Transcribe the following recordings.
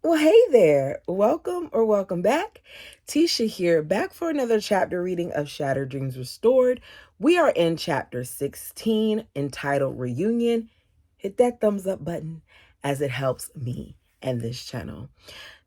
Well, hey there. Welcome or welcome back. Tisha here, back for another chapter reading of Shattered Dreams Restored. We are in chapter 16 entitled Reunion. Hit that thumbs up button as it helps me and this channel.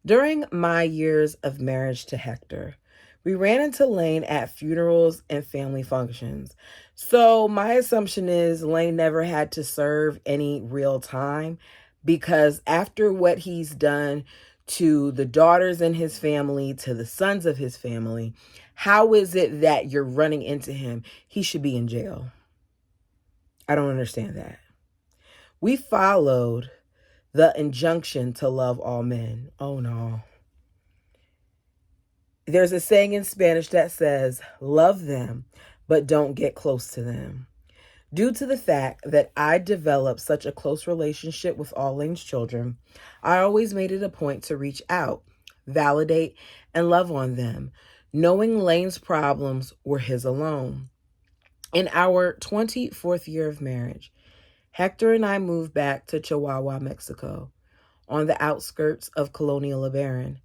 During my years of marriage to Hector, we ran into Lane at funerals and family functions. So my assumption is Lane never had to serve any real time because after what he's done to the daughters in his family, to the sons of his family, how is it that you're running into him? He should be in jail. I don't understand that. We followed the injunction to love all men. Oh no. There's a saying in Spanish that says, love them, but don't get close to them. Due to the fact that I developed such a close relationship with all Lane's children, I always made it a point to reach out, validate, and love on them, knowing Lane's problems were his alone. In our 24th year of marriage, Hector and I moved back to Chihuahua, Mexico, on the outskirts of colonial LeBaron.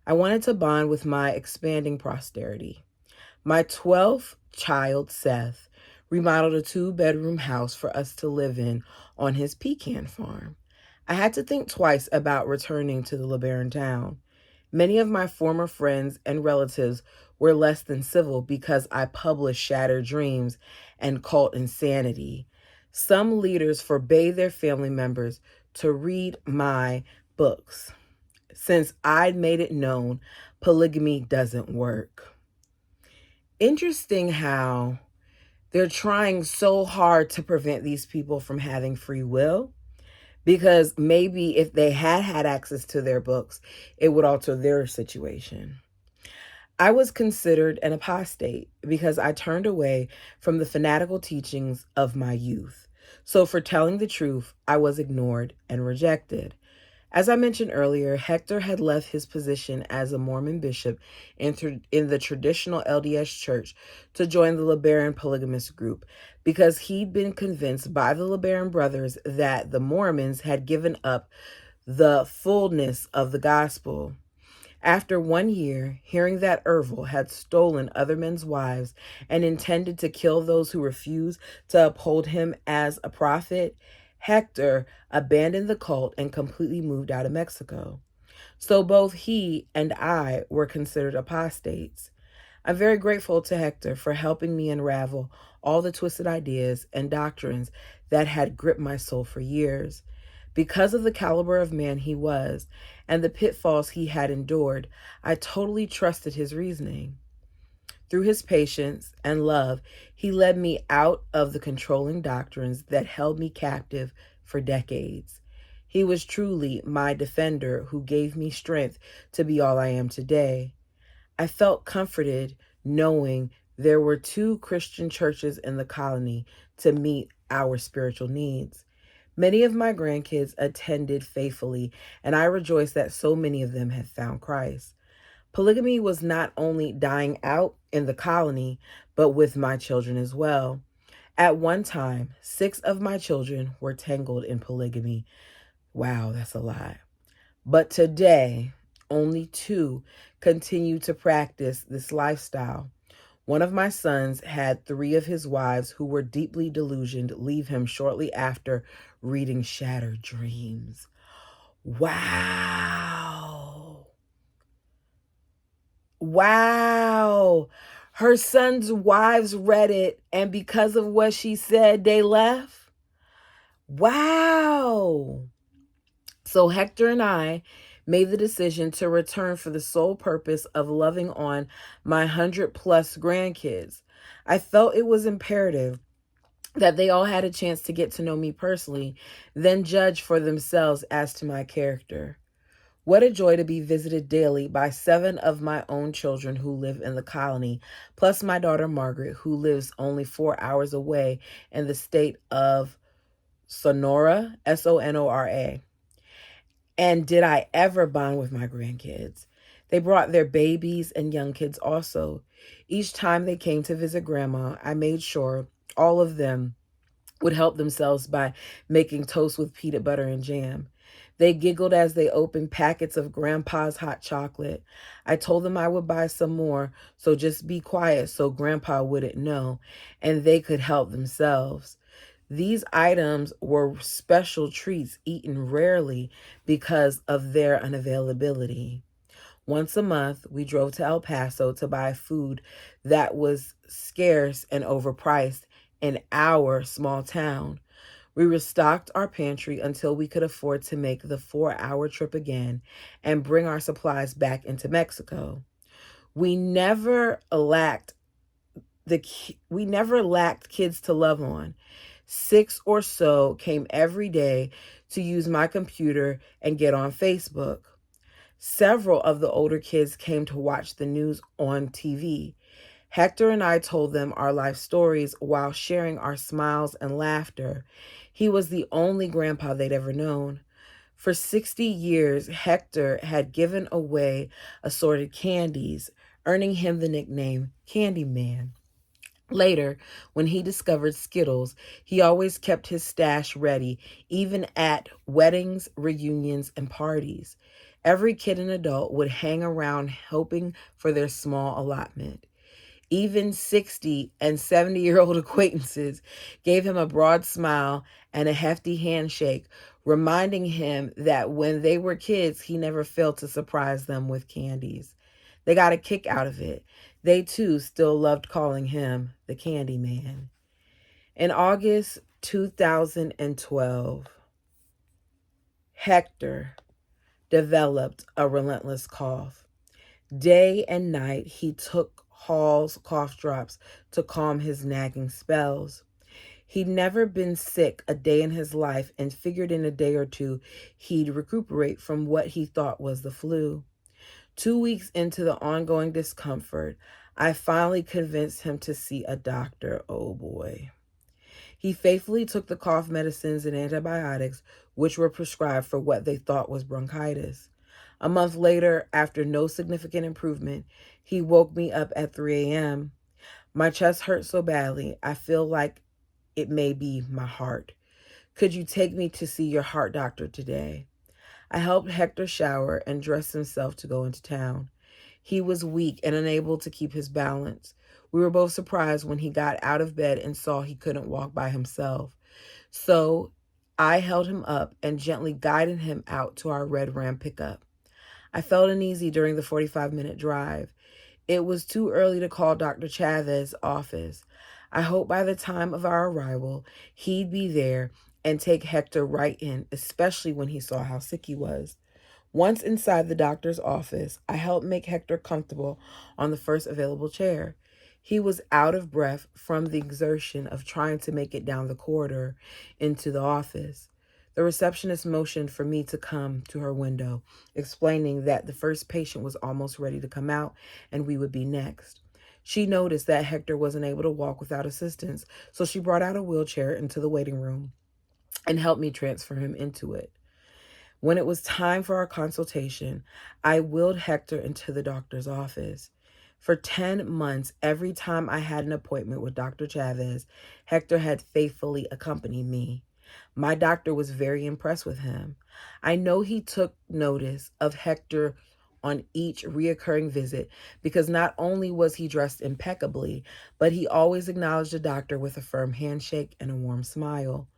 I wanted to bond with my expanding posterity. My 12th child, Seth, remodeled a 2-bedroom house for us to live in on his pecan farm. I had to think twice about returning to the LeBaron town. Many of my former friends and relatives were less than civil because I published Shattered Dreams and Cult Insanity. Some leaders forbade their family members to read my books since I'd made it known polygamy doesn't work. Interesting how they're trying so hard to prevent these people from having free will, because maybe if they had access to their books, it would alter their situation. I was considered an apostate because I turned away from the fanatical teachings of my youth. So for telling the truth, I was ignored and rejected. As I mentioned earlier, Hector had left his position as a Mormon bishop in the traditional LDS church to join the LeBaron polygamist group because he'd been convinced by the LeBaron brothers that the Mormons had given up the fullness of the gospel. After 1 year, hearing that Ervil had stolen other men's wives and intended to kill those who refused to uphold him as a prophet, Hector abandoned the cult and completely moved out of Mexico. So both he and I were considered apostates. I'm very grateful to Hector for helping me unravel all the twisted ideas and doctrines that had gripped my soul for years. Because of the caliber of man he was and the pitfalls he had endured, I totally trusted his reasoning. Through his patience and love, he led me out of the controlling doctrines that held me captive for decades. He was truly my defender who gave me strength to be all I am today. I felt comforted knowing there were 2 Christian churches in the colony to meet our spiritual needs. Many of my grandkids attended faithfully, and I rejoiced that so many of them had found Christ. Polygamy was not only dying out in the colony, but with my children as well. At one time, 6 of my children were tangled in polygamy. Wow, that's a lot. But today, only 2 continue to practice this lifestyle. One of my sons had 3 of his wives who were deeply delusioned leave him shortly after reading Shattered Dreams. Wow. Wow. Her son's wives read it, and because of what she said, they left. Wow. So Hector and I made the decision to return for the sole purpose of loving on my 100+ grandkids. I felt it was imperative that they all had a chance to get to know me personally, then judge for themselves as to my character. What a joy to be visited daily by 7 of my own children who live in the colony, plus my daughter Margaret, who lives only 4 hours away in the state of Sonora, Sonora. And did I ever bond with my grandkids? They brought their babies and young kids also. Each time they came to visit Grandma, I made sure all of them would help themselves by making toast with peanut butter and jam. They giggled as they opened packets of Grandpa's hot chocolate. I told them I would buy some more, so just be quiet so Grandpa wouldn't know, and they could help themselves. These items were special treats eaten rarely because of their unavailability. Once a month, we drove to El Paso to buy food that was scarce and overpriced in our small town. We restocked our pantry until we could afford to make the 4-hour trip again and bring our supplies back into Mexico. We never lacked we never lacked kids to love on. 6 or so came every day to use my computer and get on Facebook. Several of the older kids came to watch the news on TV. Hector and I told them our life stories while sharing our smiles and laughter. He was the only grandpa they'd ever known. For 60 years, Hector had given away assorted candies, earning him the nickname Candyman. Later, when he discovered Skittles, he always kept his stash ready, even at weddings, reunions, and parties. Every kid and adult would hang around hoping for their small allotment. Even 60 and 70-year-old acquaintances gave him a broad smile and a hefty handshake, reminding him that when they were kids, he never failed to surprise them with candies. They got a kick out of it. They too still loved calling him the Candy Man. In August 2012, Hector developed a relentless cough. Day and night, he took Hall's cough drops to calm his nagging spells. He'd never been sick a day in his life and figured in a day or two he'd recuperate from what he thought was the flu. 2 weeks into the ongoing discomfort, I finally convinced him to see a doctor. Oh boy. He faithfully took the cough medicines and antibiotics, which were prescribed for what they thought was bronchitis. A month later, after no significant improvement, he woke me up at 3 a.m. My chest hurt so badly, I feel like it may be my heart. Could you take me to see your heart doctor today? I helped Hector shower and dress himself to go into town. He was weak and unable to keep his balance. We were both surprised when he got out of bed and saw he couldn't walk by himself. So I held him up and gently guided him out to our red Ram pickup. I felt uneasy during the 45-minute drive. It was too early to call Dr. Chavez's office. I hoped by the time of our arrival, he'd be there and take Hector right in, especially when he saw how sick he was. Once inside the doctor's office, I helped make Hector comfortable on the first available chair. He was out of breath from the exertion of trying to make it down the corridor into the office. The receptionist motioned for me to come to her window, explaining that the first patient was almost ready to come out and we would be next. She noticed that Hector wasn't able to walk without assistance, so she brought out a wheelchair into the waiting room and helped me transfer him into it. When it was time for our consultation, I wheeled Hector into the doctor's office. For 10 months, every time I had an appointment with Dr. Chavez, Hector had faithfully accompanied me. My doctor was very impressed with him. I know he took notice of Hector on each reoccurring visit because not only was he dressed impeccably, but he always acknowledged the doctor with a firm handshake and a warm smile.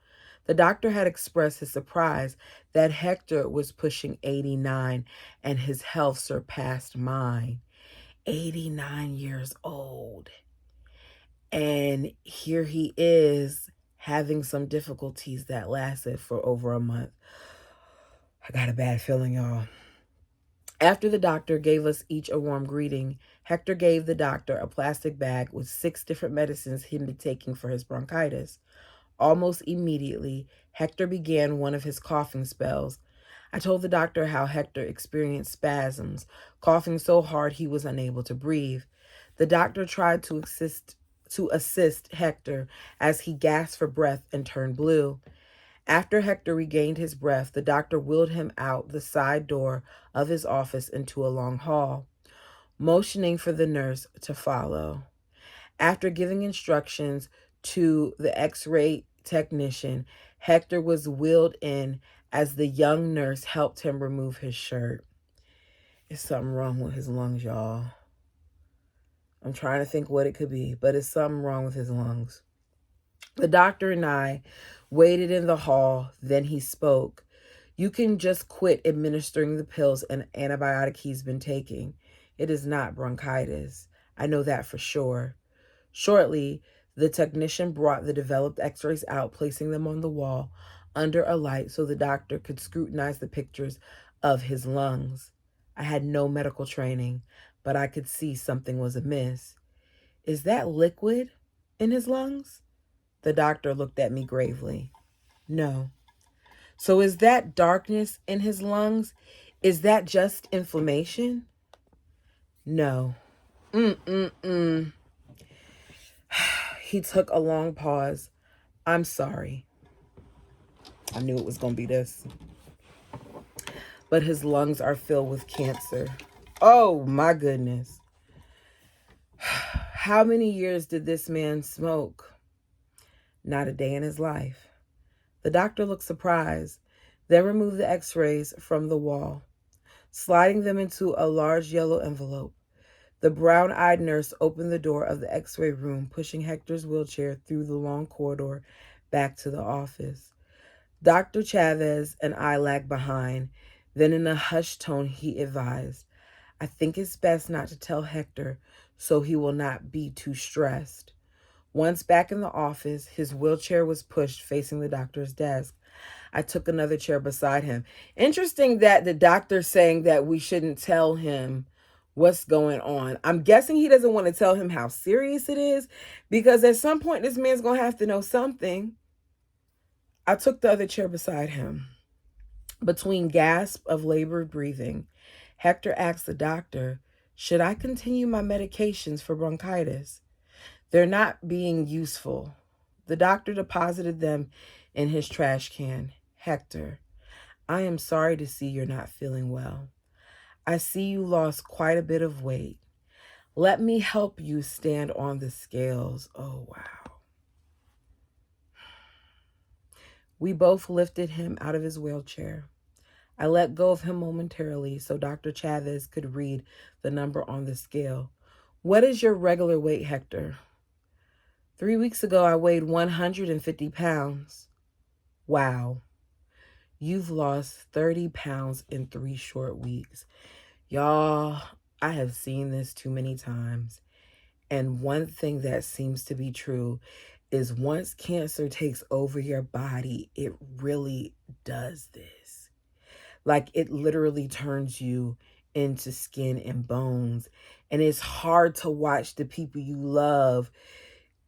The doctor had expressed his surprise that Hector was pushing 89 and his health surpassed mine. 89 years old. And here he is having some difficulties that lasted for over a month. I got a bad feeling, y'all. After the doctor gave us each a warm greeting, Hector gave the doctor a plastic bag with 6 different medicines he'd been taking for his bronchitis. Almost immediately, Hector began one of his coughing spells. I told the doctor how Hector experienced spasms, coughing so hard he was unable to breathe. The doctor tried to assist Hector as he gasped for breath and turned blue. After Hector regained his breath, the doctor wheeled him out the side door of his office into a long hall, motioning for the nurse to follow. After giving instructions to the X-ray technician, Hector was wheeled in as the young nurse helped him remove his shirt. It's something wrong with his lungs, y'all. I'm trying to think what it could be, but it's something wrong with his lungs. The doctor and I waited in the hall. Then he spoke. You can just quit administering the pills and antibiotic he's been taking. It is not bronchitis. I know that for sure. Shortly, the technician brought the developed x-rays out, placing them on the wall under a light so the doctor could scrutinize the pictures of his lungs. I had no medical training, but I could see something was amiss. Is that liquid in his lungs? The doctor looked at me gravely. No. So is that darkness in his lungs? Is that just inflammation? No. He took a long pause. I'm sorry. I knew it was going to be this. But his lungs are filled with cancer. Oh, my goodness. How many years did this man smoke? Not a day in his life. The doctor looked surprised, then removed the x-rays from the wall, sliding them into a large yellow envelope. The brown-eyed nurse opened the door of the x-ray room, pushing Hector's wheelchair through the long corridor back to the office. Dr. Chavez and I lagged behind. Then in a hushed tone, he advised, I think it's best not to tell Hector so he will not be too stressed. Once back in the office, his wheelchair was pushed facing the doctor's desk. I took another chair beside him. Interesting that the doctor's saying that we shouldn't tell him what's going on. I'm guessing he doesn't want to tell him how serious it is, because at some point this man's going to have to know something. I took the other chair beside him. Between gasps of labored breathing, Hector asked the doctor, should I continue my medications for bronchitis? They're not being useful. The doctor deposited them in his trash can. Hector, I am sorry to see you're not feeling well. I see you lost quite a bit of weight. Let me help you stand on the scales. Oh, wow. We both lifted him out of his wheelchair. I let go of him momentarily so Dr. Chavez could read the number on the scale. What is your regular weight, Hector? 3 weeks ago, I weighed 150 pounds. Wow. You've lost 30 pounds in 3 short weeks. Y'all, I have seen this too many times. And one thing that seems to be true is once cancer takes over your body, it really does this. Like it literally turns you into skin and bones. And it's hard to watch the people you love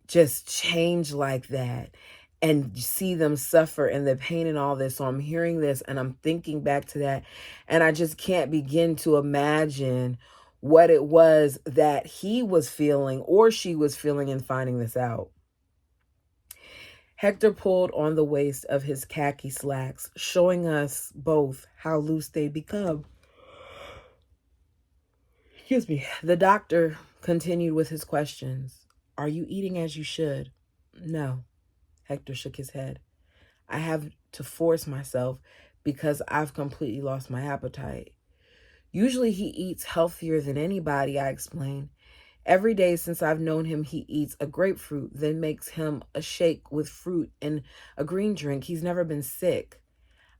just change like that and see them suffer and the pain and all this. So I'm hearing this and I'm thinking back to that, and I just can't begin to imagine what it was that he was feeling or she was feeling in finding this out. Hector pulled on the waist of his khaki slacks, showing us both how loose they'd become. Excuse me. The doctor continued with his questions. Are you eating as you should? No. Hector shook his head. I have to force myself because I've completely lost my appetite. Usually he eats healthier than anybody, I explained. Every day since I've known him, he eats a grapefruit, then makes him a shake with fruit and a green drink. He's never been sick.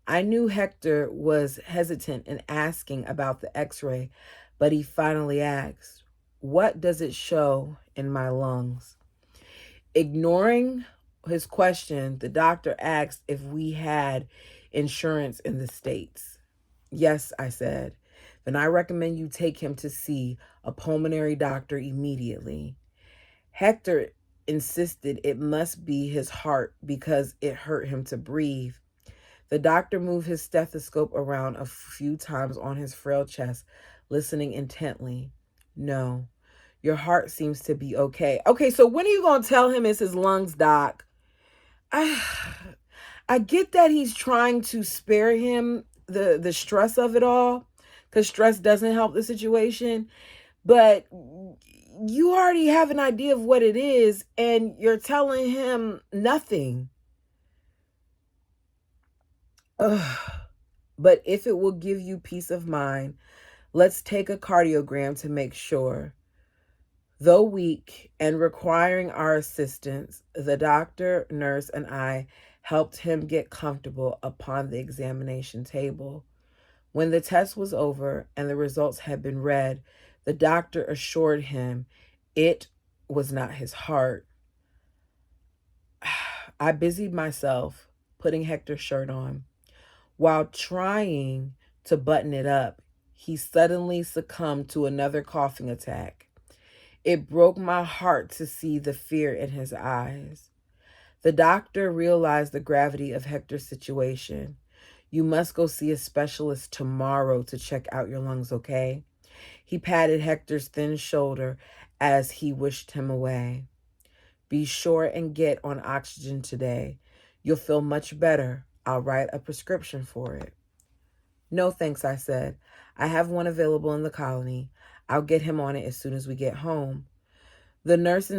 I knew Hector was hesitant in asking about the x-ray, but he finally asked, what does it show in my lungs? Ignoring his question, the doctor asked if we had insurance in the States. Yes, I said. Then I recommend you take him to see a pulmonary doctor immediately. Hector insisted it must be his heart because it hurt him to breathe. The doctor moved his stethoscope around a few times on his frail chest, listening intently. No, your heart seems to be okay. Okay, so when are you going to tell him it's his lungs, doc? I get that he's trying to spare him the stress of it all, because stress doesn't help the situation. But you already have an idea of what it is, and you're telling him nothing. Ugh. But if it will give you peace of mind, let's take a cardiogram to make sure. Though weak and requiring our assistance, the doctor, nurse, and I helped him get comfortable upon the examination table. When the test was over and the results had been read, the doctor assured him it was not his heart. I busied myself putting Hector's shirt on. While trying to button it up, he suddenly succumbed to another coughing attack. It broke my heart to see the fear in his eyes. The doctor realized the gravity of Hector's situation. You must go see a specialist tomorrow to check out your lungs, okay? He patted Hector's thin shoulder as he wished him away. Be sure and get on oxygen today. You'll feel much better. I'll write a prescription for it. No thanks, I said. I have one available in the colony. I'll get him on it as soon as we get home. The nurse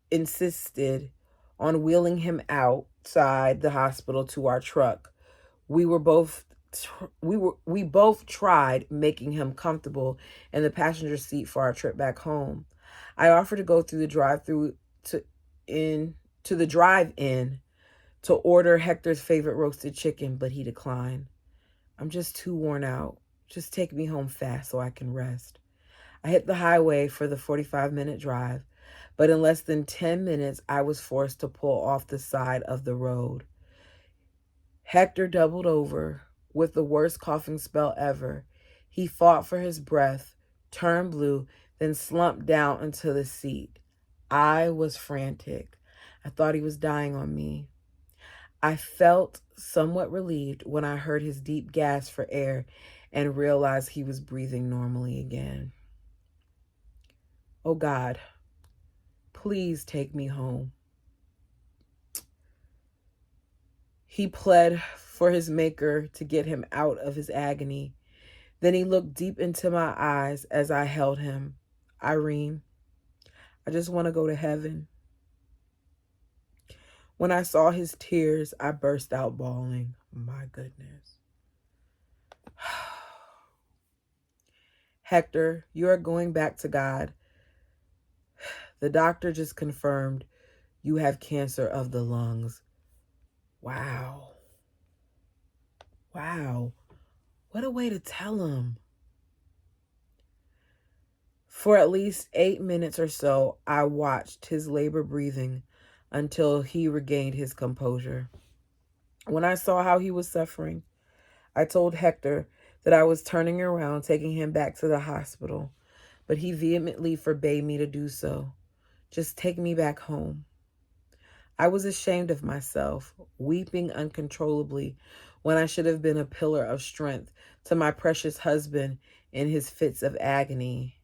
insisted on wheeling him outside the hospital to our truck. We both tried making him comfortable in the passenger seat for our trip back home. I offered to go through the drive-through to the drive-in to order Hector's favorite roasted chicken, but he declined. I'm just too worn out. Just take me home fast so I can rest. I hit the highway for the 45-minute drive, but in less than 10 minutes, I was forced to pull off the side of the road. Hector doubled over with the worst coughing spell ever. He fought for his breath, turned blue, then slumped down into the seat. I was frantic. I thought he was dying on me. I felt somewhat relieved when I heard his deep gasp for air and realized he was breathing normally again. Oh God, please take me home. He pled for his maker to get him out of his agony. Then he looked deep into my eyes as I held him. Irene, I just want to go to heaven. When I saw his tears, I burst out bawling. My goodness. Hector, you are going back to God. The doctor just confirmed you have cancer of the lungs. Wow. Wow. What a way to tell him. For at least 8 minutes or so, I watched his labor breathing until he regained his composure. When I saw how he was suffering, I told Hector that I was turning around, taking him back to the hospital, but he vehemently forbade me to do so. Just take me back home. I was ashamed of myself, weeping uncontrollably when I should have been a pillar of strength to my precious husband in his fits of agony.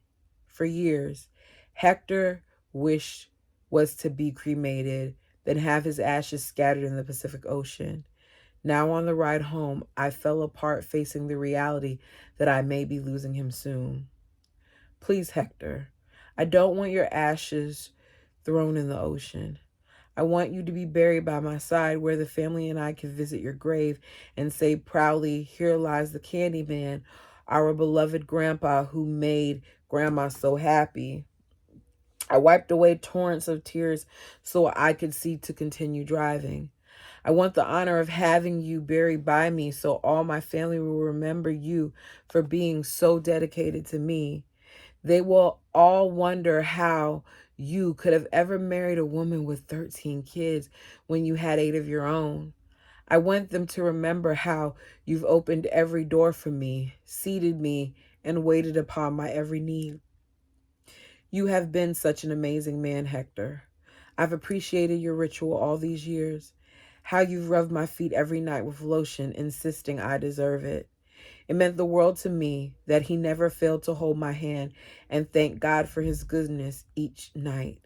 For years, Hector wished was to be cremated, then have his ashes scattered in the Pacific Ocean. Now on the ride home, I fell apart facing the reality that I may be losing him soon. Please, Hector, I don't want your ashes thrown in the ocean. I want you to be buried by my side where the family and I can visit your grave and say proudly, here lies the Candy Man, our beloved grandpa who made Grandma so happy. I wiped away torrents of tears so I could see to continue driving. I want the honor of having you buried by me so all my family will remember you for being so dedicated to me. They will all wonder how you could have ever married a woman with 13 kids when you had 8 of your own. I want them to remember how you've opened every door for me, seated me, and waited upon my every need. You have been such an amazing man, Hector. I've appreciated your ritual all these years, how you've rubbed my feet every night with lotion, insisting I deserve it. It meant the world to me that he never failed to hold my hand and thank God for his goodness each night.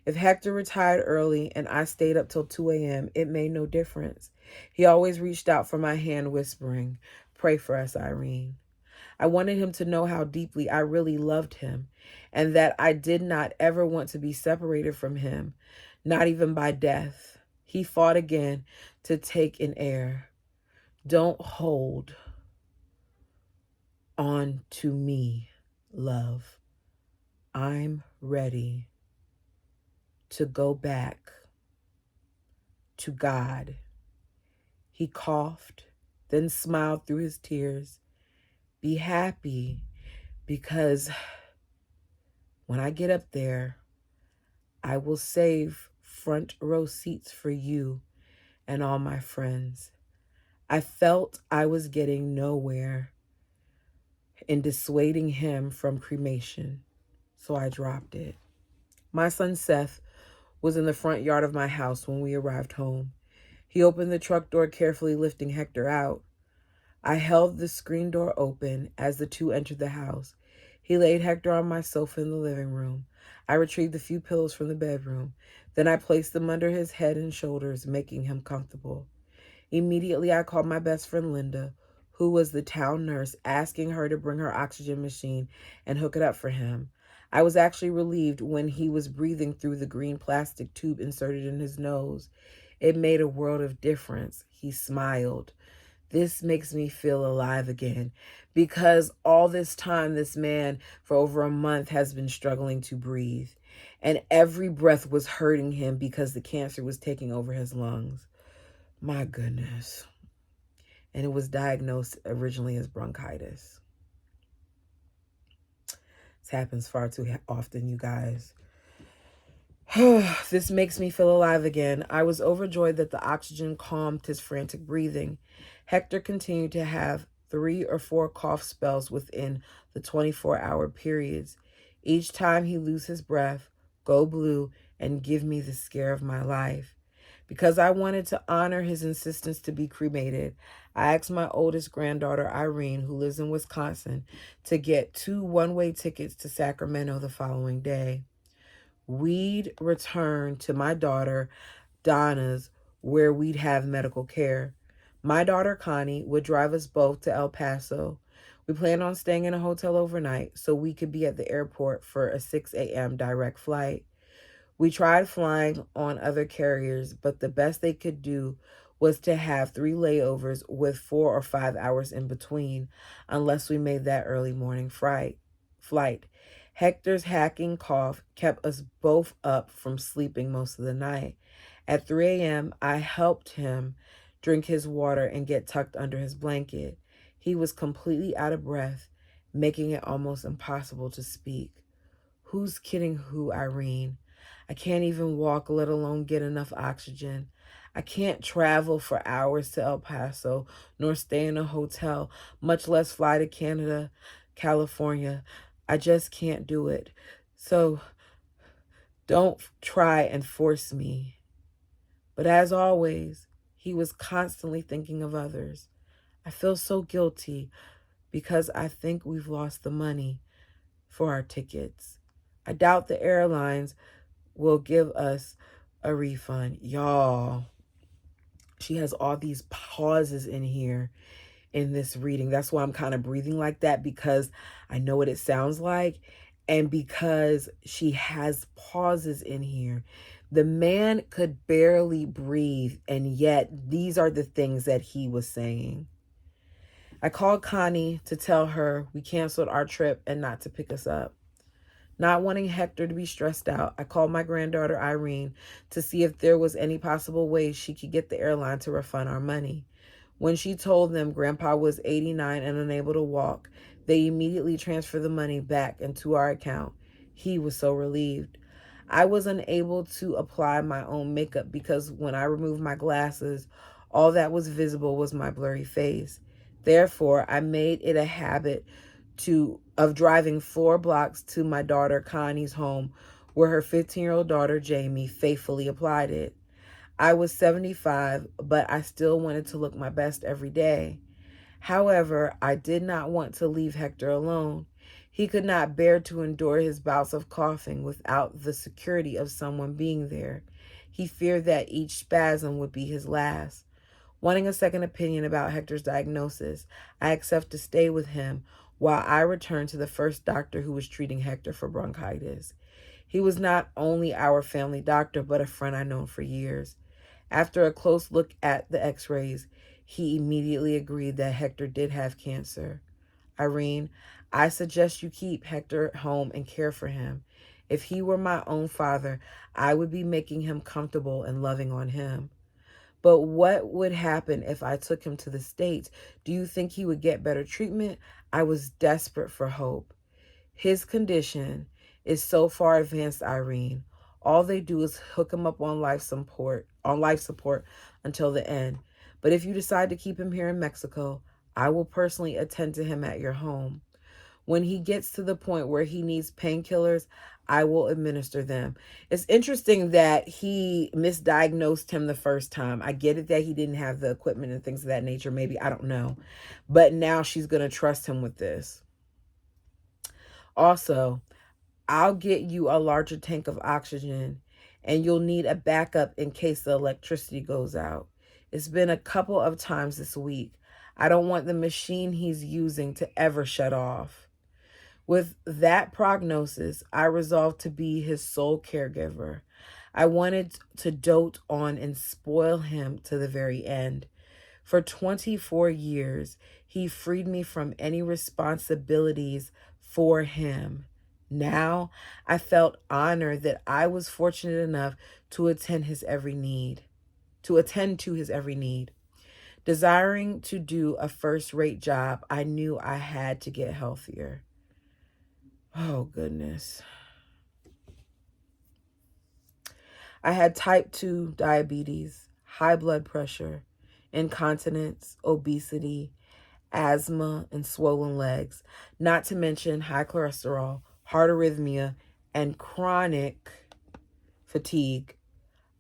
If Hector retired early and I stayed up till 2 a.m., it made no difference. He always reached out for my hand, whispering, "Pray for us, Irene." I wanted him to know how deeply I really loved him and that I did not ever want to be separated from him, not even by death. He fought again to take in air. Don't hold on to me, love. I'm ready to go back to God. He coughed, then smiled through his tears. Be happy, because when I get up there, I will save front row seats for you and all my friends. I felt I was getting nowhere in dissuading him from cremation, so I dropped it. My son Seth was in the front yard of my house when we arrived home. He opened the truck door, carefully lifting Hector out. I held the screen door open as the two entered the house. He laid Hector on my sofa in the living room. I retrieved a few pillows from the bedroom. Then I placed them under his head and shoulders, making him comfortable. Immediately, I called my best friend Linda, who was the town nurse, asking her to bring her oxygen machine and hook it up for him. I was actually relieved when he was breathing through the green plastic tube inserted in his nose. It made a world of difference. He smiled. This makes me feel alive again, because all this time, this man for over a month has been struggling to breathe, and every breath was hurting him because the cancer was taking over his lungs. My goodness. And it was diagnosed originally as bronchitis. This happens far too often, you guys. This makes me feel alive again. I was overjoyed that the oxygen calmed his frantic breathing. Hector continued to have 3 or 4 cough spells within the 24-hour periods. Each time he lose his breath, go blue, and give me the scare of my life. Because I wanted to honor his insistence to be cremated, I asked my oldest granddaughter, Irene, who lives in Wisconsin, to get 2 one-way tickets to Sacramento the following day. We'd return to my daughter Donna's, where we'd have medical care. My daughter Connie would drive us both to El Paso. We planned on staying in a hotel overnight so we could be at the airport for a 6 a.m. direct flight. We tried flying on other carriers, but the best they could do was to have 3 layovers with 4 or 5 hours in between, unless we made that early morning flight. Hector's hacking cough kept us both up from sleeping most of the night. At 3 a.m., I helped him drink his water and get tucked under his blanket. He was completely out of breath, making it almost impossible to speak. Who's kidding who, Irene? I can't even walk, let alone get enough oxygen. I can't travel for hours to El Paso, nor stay in a hotel, much less fly to Canada, California. I just can't do it. So don't try and force me. But as always, he was constantly thinking of others. I feel so guilty because I think we've lost the money for our tickets. I doubt the airlines will give us a refund. Y'all, she has all these pauses in here in this reading. That's why I'm kind of breathing like that, because I know what it sounds like, and because she has pauses in here. The man could barely breathe, and yet these are the things that he was saying. I called Connie to tell her we canceled our trip and not to pick us up. Not wanting Hector to be stressed out, I called my granddaughter Irene to see if there was any possible way she could get the airline to refund our money. When she told them Grandpa was 89 and unable to walk, they immediately transferred the money back into our account. He was so relieved. I was unable to apply my own makeup because when I removed my glasses, all that was visible was my blurry face. Therefore, I made it a habit of driving 4 blocks to my daughter Connie's home, where her 15-year-old daughter Jamie faithfully applied it. I was 75, but I still wanted to look my best every day. However, I did not want to leave Hector alone. He could not bear to endure his bouts of coughing without the security of someone being there. He feared that each spasm would be his last. Wanting a second opinion about Hector's diagnosis, I accepted to stay with him while I returned to the first doctor who was treating Hector for bronchitis. He was not only our family doctor, but a friend I'd known for years. After a close look at the x-rays, He immediately agreed that Hector did have cancer. Irene, I suggest you keep Hector at home and care for him. If he were my own father, I would be making him comfortable and loving on him. But what would happen if I took him to the States? Do you think he would get better treatment? I was desperate for hope. His condition is so far advanced, Irene. All they do is hook him up on life support until the end. But if you decide to keep him here in Mexico, I will personally attend to him at your home. When he gets to the point where he needs painkillers, I will administer them. It's interesting that he misdiagnosed him the first time. I get it that he didn't have the equipment and things of that nature. Maybe, I don't know. But now she's going to trust him with this. Also, I'll get you a larger tank of oxygen, and you'll need a backup in case the electricity goes out. It's been a couple of times this week. I don't want the machine he's using to ever shut off. With that prognosis, I resolved to be his sole caregiver. I wanted to dote on and spoil him to the very end. For 24 years, he freed me from any responsibilities for him. Now, I felt honored that I was fortunate enough to attend to his every need. Desiring to do a first-rate job, I knew I had to get healthier. Oh, goodness. I had type 2 diabetes, high blood pressure, incontinence, obesity, asthma, and swollen legs, not to mention high cholesterol, heart arrhythmia, and chronic fatigue.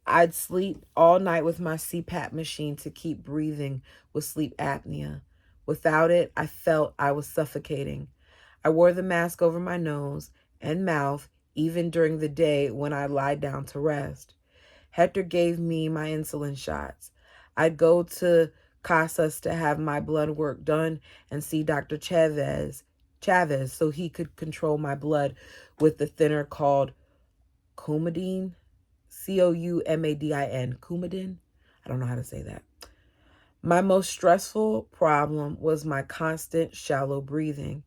I'd sleep all night with my CPAP machine to keep breathing with sleep apnea. Without it, I felt I was suffocating. I wore the mask over my nose and mouth even during the day when I lied down to rest. Hector gave me my insulin shots. I'd go to Casas to have my blood work done and see Dr. Chavez so he could control my blood with the thinner called Coumadin, Coumadin, Coumadin. I don't know how to say that. My most stressful problem was my constant shallow breathing.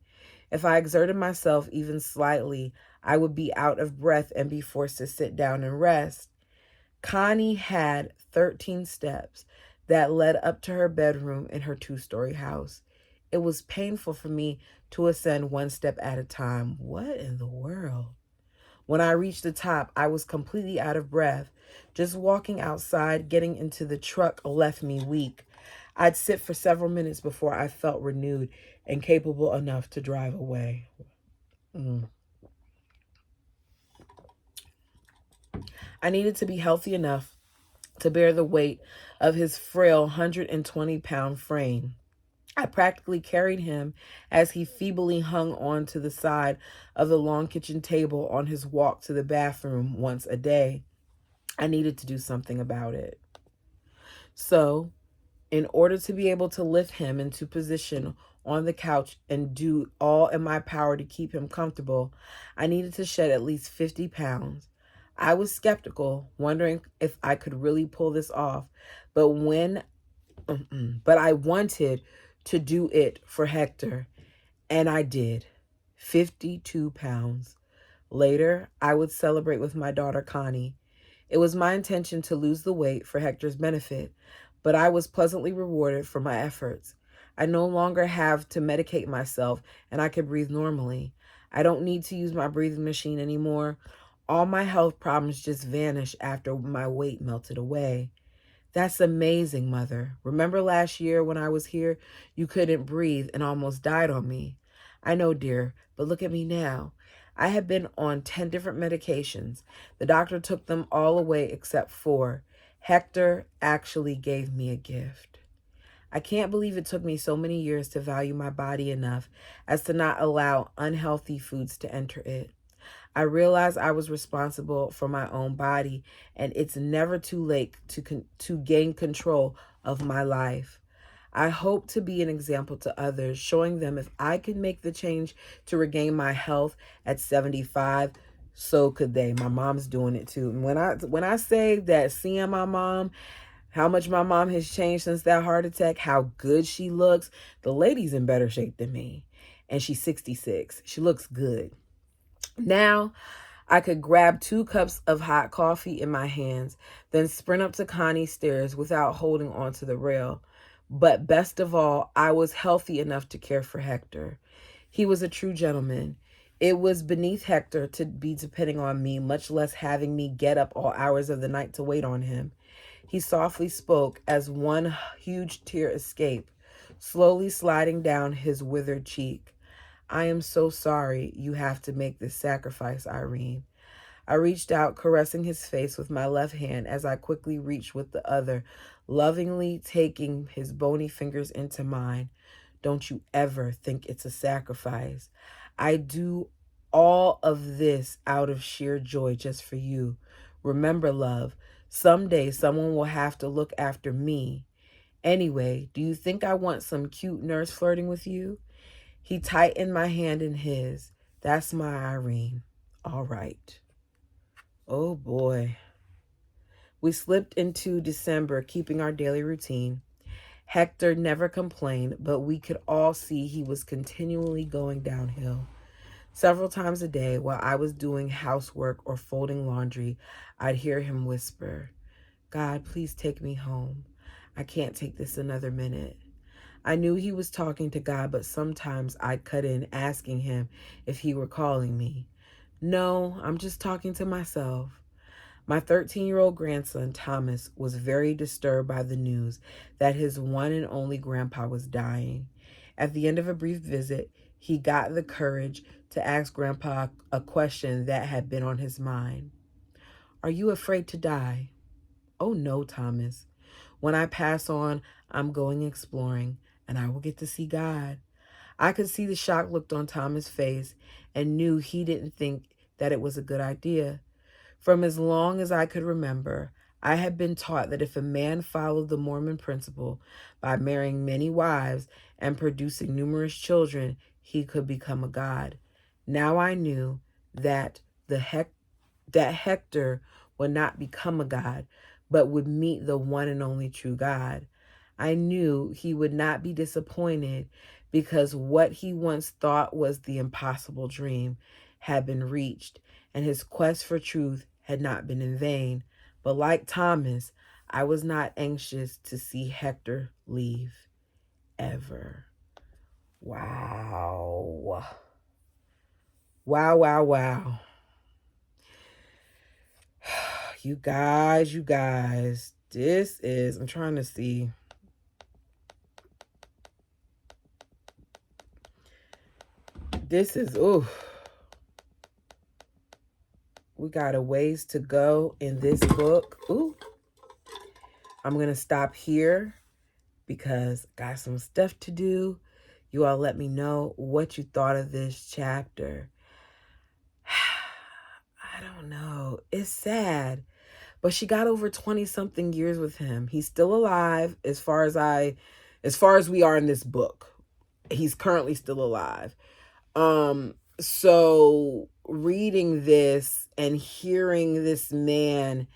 If I exerted myself even slightly, I would be out of breath and be forced to sit down and rest. Connie had 13 steps that led up to her bedroom in her 2-story house. It was painful for me to ascend one step at a time. What in the world? When I reached the top, I was completely out of breath. Just walking outside, getting into the truck left me weak. I'd sit for several minutes before I felt renewed and capable enough to drive away. I needed to be healthy enough to bear the weight of his frail 120-pound frame. I practically carried him as he feebly hung on to the side of the long kitchen table on his walk to the bathroom once a day. I needed to do something about it. So, in order to be able to lift him into position on the couch and do all in my power to keep him comfortable, I needed to shed at least 50 pounds. I was skeptical, wondering if I could really pull this off, but I wanted to do it for Hector, and I did. 52 pounds. Later, I would celebrate with my daughter Connie. It was my intention to lose the weight for Hector's benefit, but I was pleasantly rewarded for my efforts. I no longer have to medicate myself, and I can breathe normally. I don't need to use my breathing machine anymore. All my health problems just vanished after my weight melted away. That's amazing, Mother. Remember last year when I was here, you couldn't breathe and almost died on me? I know, dear, but look at me now. I have been on 10 different medications. The doctor took them all away except 4. Hector actually gave me a gift. I can't believe it took me so many years to value my body enough as to not allow unhealthy foods to enter it. I realized I was responsible for my own body, and it's never too late to gain control of my life. I hope to be an example to others, showing them if I could make the change to regain my health at 75, so could they. My mom's doing it too. And when I say that seeing my mom How much my mom has changed since that heart attack, how good she looks. The lady's in better shape than me. And she's 66. She looks good. Now, I could grab 2 cups of hot coffee in my hands, then sprint up to Connie's stairs without holding onto the rail. But best of all, I was healthy enough to care for Hector. He was a true gentleman. It was beneath Hector to be depending on me, much less having me get up all hours of the night to wait on him. He softly spoke as one huge tear escaped, slowly sliding down his withered cheek. I am so sorry you have to make this sacrifice, Irene. I reached out, caressing his face with my left hand as I quickly reached with the other, lovingly taking his bony fingers into mine. Don't you ever think it's a sacrifice. I do all of this out of sheer joy just for you. Remember, love, someday someone will have to look after me. Anyway, do you think I want some cute nurse flirting with you? He tightened my hand in his. That's my Irene. All right. Oh boy. We slipped into December, keeping our daily routine. Hector never complained, but we could all see he was continually going downhill. Several times a day, while I was doing housework or folding laundry, I'd hear him whisper, God, please take me home. I can't take this another minute. I knew he was talking to God, but sometimes I'd cut in asking him if he were calling me. No, I'm just talking to myself. My 13-year-old grandson, Thomas, was very disturbed by the news that his one and only grandpa was dying. At the end of a brief visit, he got the courage to ask Grandpa a question that had been on his mind. Are you afraid to die? Oh no, Thomas. When I pass on, I'm going exploring, and I will get to see God. I could see the shock look on Thomas' face and knew he didn't think that it was a good idea. From as long as I could remember, I had been taught that if a man followed the Mormon principle by marrying many wives and producing numerous children, he could become a god. Now I knew that that Hector would not become a god, but would meet the one and only true God. I knew he would not be disappointed because what he once thought was the impossible dream had been reached, and his quest for truth had not been in vain. But like Thomas, I was not anxious to see Hector leave, ever. Wow. Wow, wow, wow. You guys, this is, I'm trying to see. This is, ooh. We got a ways to go in this book. Ooh. I'm going to stop here because I got some stuff to do. You all let me know what you thought of this chapter. I don't know. It's sad. But she got over 20-something years with him. He's still alive as far as we are in this book. He's currently still alive. So reading this and hearing this man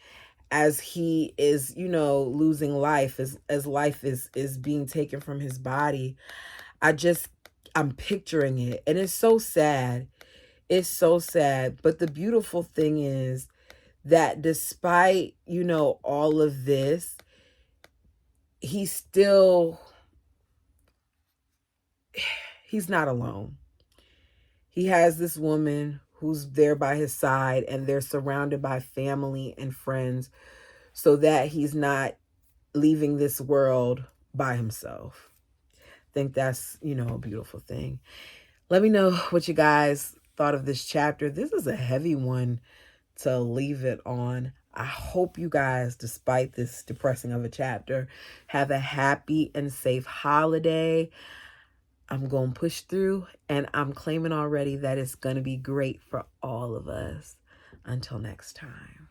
as he is, losing life, as life is being taken from his body, I'm picturing it. And it's so sad. It's so sad. But the beautiful thing is that despite, all of this, he's not alone. He has this woman who's there by his side, and they're surrounded by family and friends so that he's not leaving this world by himself. I think that's, a beautiful thing. Let me know what you guys thought of this chapter. This is a heavy one to leave it on. I hope you guys, despite this depressing of a chapter, have a happy and safe holiday. I'm going to push through, and I'm claiming already that it's going to be great for all of us. Until next time.